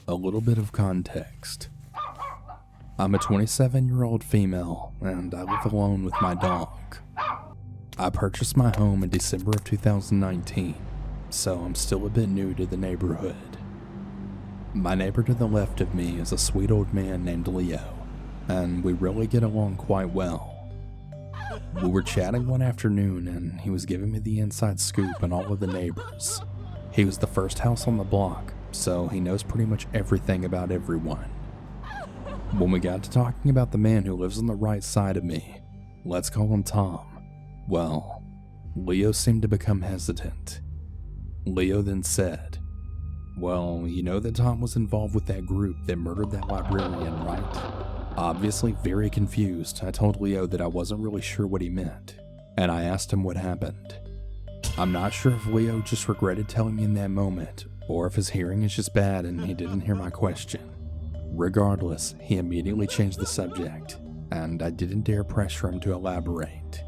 A little bit of context. I'm a 27-year-old female, and I live alone with my dog. I purchased my home in December of 2019, so I'm still a bit new to the neighborhood. My neighbor to the left of me is a sweet old man named Leo, and we really get along quite well. We were chatting one afternoon, and he was giving me the inside scoop on all of the neighbors. He was the first house on the block, so he knows pretty much everything about everyone. When we got to talking about the man who lives on the right side of me, let's call him Tom, well, Leo seemed to become hesitant. Leo then said, "Well, you know that Tom was involved with that group that murdered that librarian, right?" Obviously very confused, I told Leo that I wasn't really sure what he meant, and I asked him what happened. I'm not sure if Leo just regretted telling me in that moment, or if his hearing is just bad and he didn't hear my question. Regardless, he immediately changed the subject, and I didn't dare pressure him to elaborate.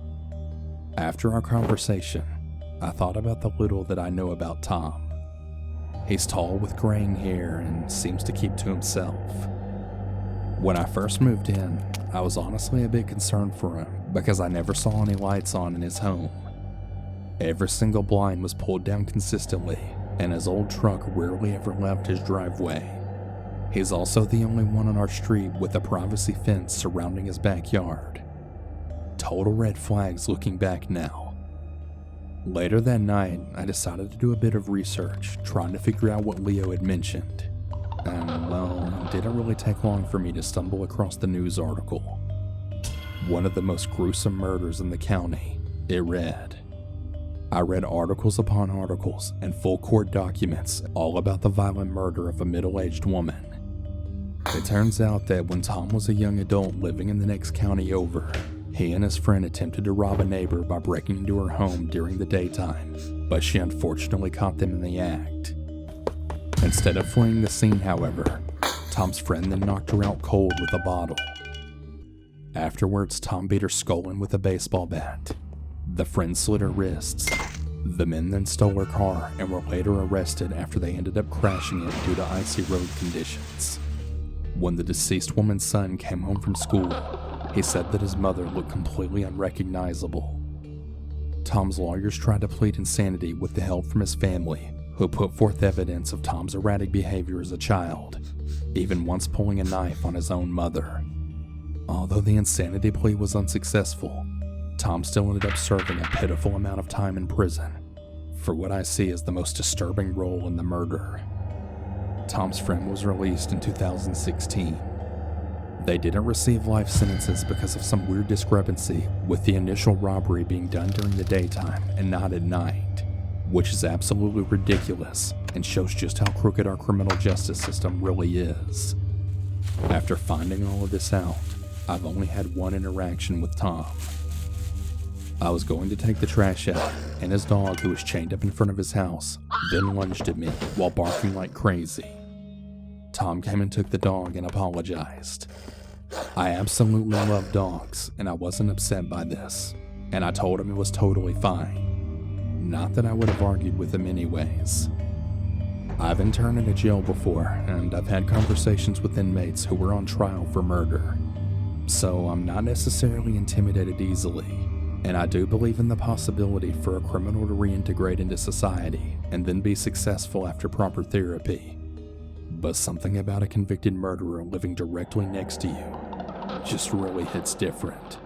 After our conversation, I thought about the little that I know about Tom. He's tall with graying hair and seems to keep to himself. When I first moved in, I was honestly a bit concerned for him because I never saw any lights on in his home. Every single blind was pulled down consistently, and his old truck rarely ever left his driveway. He's also the only one on our street with a privacy fence surrounding his backyard. Total red flags looking back now. Later that night, I decided to do a bit of research, trying to figure out what Leo had mentioned. And well, it didn't really take long for me to stumble across the news article. One of the most gruesome murders in the county, it read. I read articles upon articles and full court documents all about the violent murder of a middle-aged woman. It turns out that when Tom was a young adult living in the next county over, he and his friend attempted to rob a neighbor by breaking into her home during the daytime, but she unfortunately caught them in the act. Instead of fleeing the scene, however, Tom's friend then knocked her out cold with a bottle. Afterwards, Tom beat her skull in with a baseball bat. The friend slit her wrists. The men then stole her car and were later arrested after they ended up crashing it due to icy road conditions. When the deceased woman's son came home from school, he said that his mother looked completely unrecognizable. Tom's lawyers tried to plead insanity with the help from his family, who put forth evidence of Tom's erratic behavior as a child, even once pulling a knife on his own mother. Although the insanity plea was unsuccessful, Tom still ended up serving a pitiful amount of time in prison for what I see as the most disturbing role in the murder. Tom's friend was released in 2016. They didn't receive life sentences because of some weird discrepancy with the initial robbery being done during the daytime and not at night, which is absolutely ridiculous and shows just how crooked our criminal justice system really is. After finding all of this out, I've only had one interaction with Tom. I was going to take the trash out, and his dog, who was chained up in front of his house, then lunged at me while barking like crazy. Tom came and took the dog and apologized. I absolutely love dogs, and I wasn't upset by this, and I told him it was totally fine. Not that I would have argued with him anyways. I've interned in a jail before, and I've had conversations with inmates who were on trial for murder, so I'm not necessarily intimidated easily. And I do believe in the possibility for a criminal to reintegrate into society and then be successful after proper therapy. But something about a convicted murderer living directly next to you just really hits different.